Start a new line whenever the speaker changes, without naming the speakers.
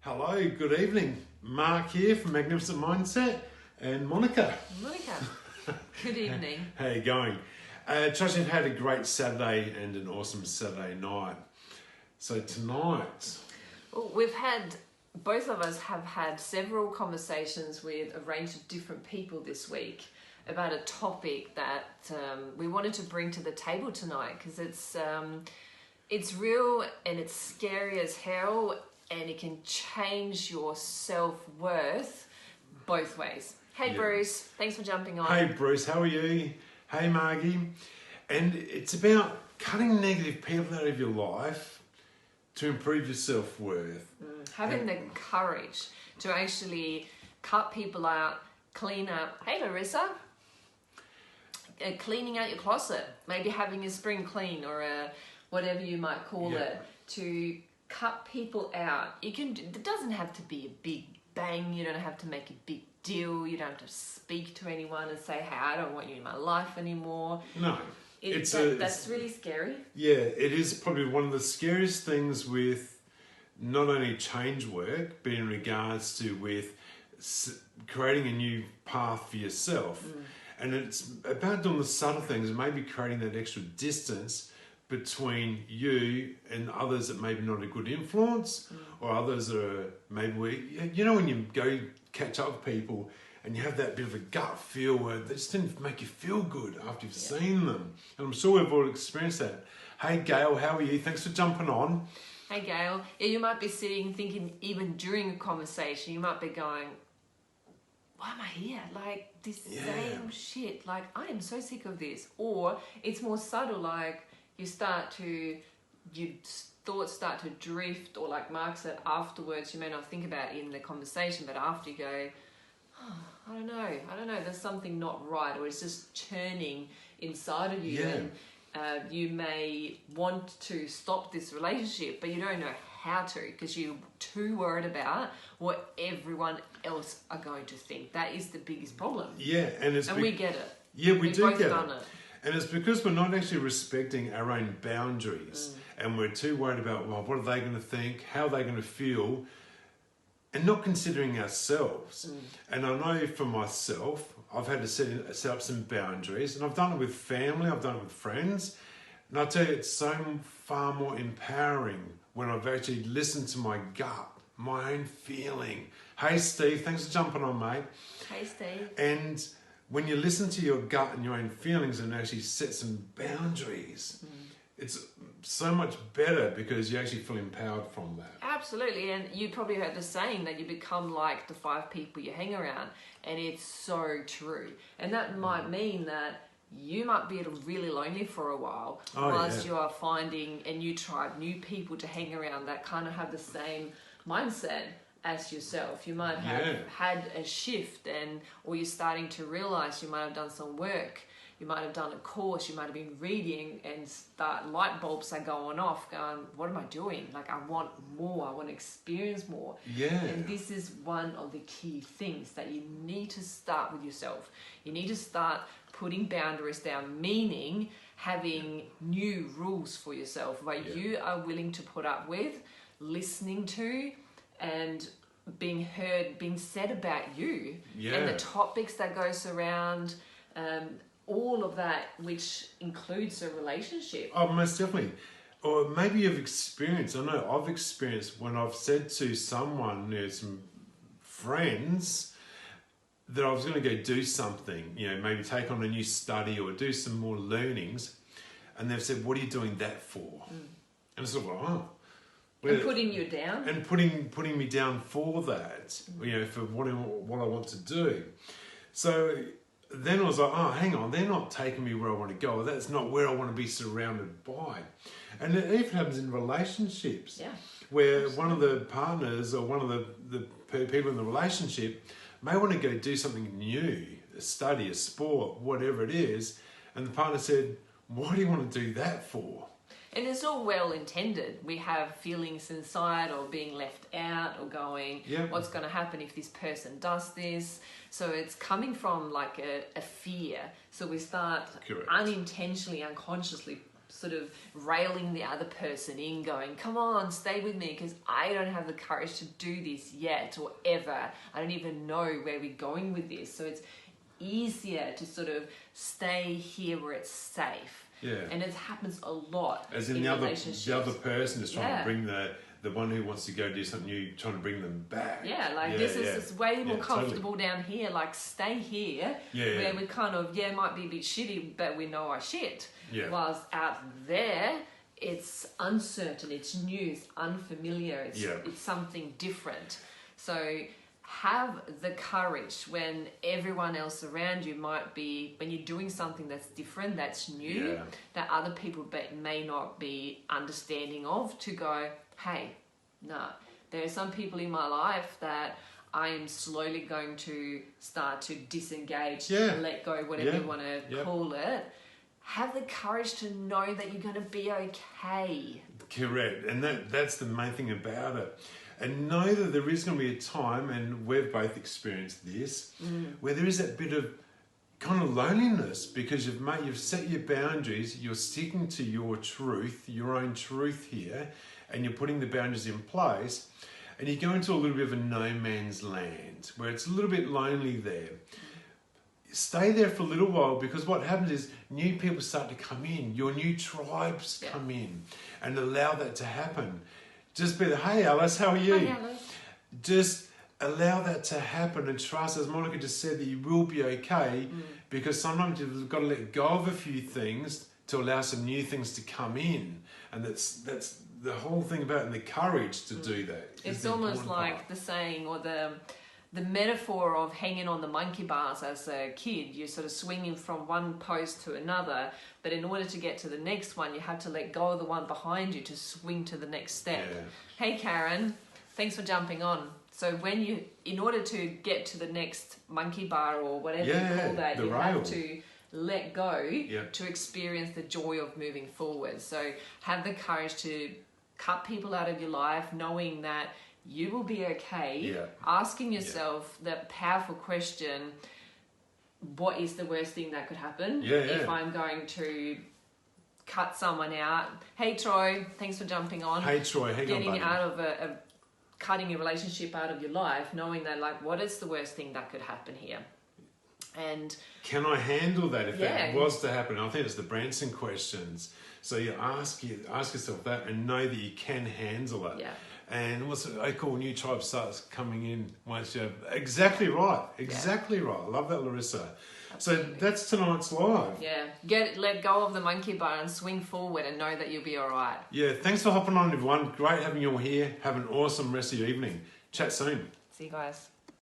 Hello, good evening. Mark here from Magnificent Mindset and Monica.
Monica, good evening.
How you going? Trust you've had a great Saturday and an awesome Saturday night. So tonight...
Well, both of us have had several conversations with a range of different people this week about a topic that we wanted to bring to the table tonight because it's real and it's scary as hell and it can change your self-worth both ways. Hey, yeah. Bruce, thanks for jumping on.
Hey Bruce, how are you? Hey Margie. And it's about cutting negative people out of your life to improve your self-worth.
Having the courage to actually cut people out, clean up. Hey Larissa. Cleaning out your closet, maybe having a spring clean or whatever you might call it, to cut people out. It doesn't have to be a big bang. You don't have to make a big deal. You don't have to speak to anyone and say, hey, I don't want you in my life anymore.
No.
That's really scary.
Yeah, it is probably one of the scariest things with not only change work, but in regards to with creating a new path for yourself. And it's about doing the subtle things and maybe creating that extra distance between you and others that maybe not a good influence or others that are maybe, when you go catch up with people and you have that bit of a gut feel where they just didn't make you feel good after you've seen them. And I'm sure we've all experienced that. Hey Gail, how are you? Thanks for jumping on.
Hey Gail. Yeah, you might be sitting thinking even during a conversation, you might be going, why am I here? Like this same shit. Like I am so sick of this. Or it's more subtle, like your thoughts start to drift, or like Mark said, afterwards you may not think about it in the conversation, but after you go, I don't know, there's something not right, or it's just churning inside of you. And you may want to stop this relationship, but you don't know how to because you're too worried about what everyone else are going to think. That is the biggest problem.
Yeah, and
we get it.
Yeah, we do get
it.
And it's because we're not actually respecting our own boundaries and we're too worried about, well, what are they going to think? How are they going to feel? And not considering ourselves. And I know for myself, I've had to set up some boundaries, and I've done it with family, I've done it with friends. And I'll tell you, it's so far more empowering when I've actually listened to my gut, my own feeling. Hey Steve, thanks for jumping on, mate.
Hey Steve.
And when you listen to your gut and your own feelings and actually set some boundaries, it's so much better because you actually feel empowered from that.
Absolutely, and you probably heard the saying that you become like the 5 people you hang around, and it's so true. And that might mean that you might be really lonely for a while whilst you are finding a new tribe, new people to hang around that kind of have the same mindset as yourself. You might have had a shift, or you're starting to realize you might have done some work, you might have done a course, you might have been reading, and light bulbs are going off, going, what am I doing? Like, I want more, I want to experience more. And this is one of the key things that you need to start with yourself. You need to start putting boundaries down, meaning having new rules for yourself, where you are willing to put up with, listening to, and being heard, being said about you, and the topics that goes around, all of that, which includes a relationship.
Oh, most definitely. Or maybe you've experienced, I know I've experienced when I've said to someone, some friends, that I was going to go do something, maybe take on a new study or do some more learnings, and they've said, what are you doing that for? And it's sort of
and putting you down?
And putting me down for that, for what I want to do. So then I was like, oh, hang on, they're not taking me where I want to go. That's not where I want to be surrounded by. And it even happens in relationships where one of the partners or one of the people in the relationship may want to go do something new, a study, a sport, whatever it is. And the partner said, what do you want to do that for?
And it's all well intended. We have feelings inside of being left out or going, what's going to happen if this person does this? So it's coming from like a fear. So we start unintentionally, unconsciously sort of railing the other person in, going, come on, stay with me, because I don't have the courage to do this yet or ever. I don't even know where we're going with this. So it's easier to sort of stay here where it's safe.
Yeah.
And it happens a lot.
As in the other person is trying to bring the one who wants to go do something new, trying to bring them back.
Yeah, like this is just way more comfortable down here. Like stay here, where we kind of might be a bit shitty, but we know our shit.
Yeah.
Whilst out there, it's uncertain, it's new, it's unfamiliar, it's something different. So have the courage when everyone else around you might be, when you're doing something that's different, that's new, that other people may not be understanding of, to go, hey, nah, there are some people in my life that I am slowly going to start to disengage, let go, whatever you want to call it. Have the courage to know that you're going to be okay.
Correct. And that's the main thing about it. And know that there is going to be a time, and we've both experienced this, where there is that bit of kind of loneliness because you've set your boundaries, you're sticking to your truth, your own truth here, and you're putting the boundaries in place, and you go into a little bit of a no man's land where it's a little bit lonely there. Stay there for a little while, because what happens is new people start to come in, your new tribes come in, and allow that to happen. Just be the, hey Alice, how are you?
Hi, Alice.
Just allow that to happen and trust, as Monica just said, that you will be okay, because sometimes you've got to let go of a few things to allow some new things to come in. And that's the whole thing about it, and the courage to do that.
It's almost like the saying, or the metaphor of hanging on the monkey bars as a kid. You're sort of swinging from one post to another, but in order to get to the next one, you have to let go of the one behind you to swing to the next step. Hey Karen, thanks for jumping on. So in order to get to the next monkey bar or whatever you call that, you have to let go to experience the joy of moving forward. So have the courage to cut people out of your life, knowing that you will be okay, asking yourself that powerful question, what is the worst thing that could happen if I'm going to cut someone out? Hey Troy, thanks for jumping on.
Hey Troy, hang on, buddy.
Getting out of cutting a relationship out of your life, knowing that, like, what is the worst thing that could happen here? And
can I handle that if that was to happen? I think it's the Branson questions. So you ask yourself that and know that you can handle it.
Yeah.
And what's it? I call new tribe starts coming in once you have exactly right. I love that, Larissa. Absolutely. So that's tonight's live.
Yeah, let go of the monkey bar and swing forward and know that you'll be all right.
Yeah, thanks for hopping on, everyone. Great having you all here. Have an awesome rest of your evening. Chat soon.
See you guys.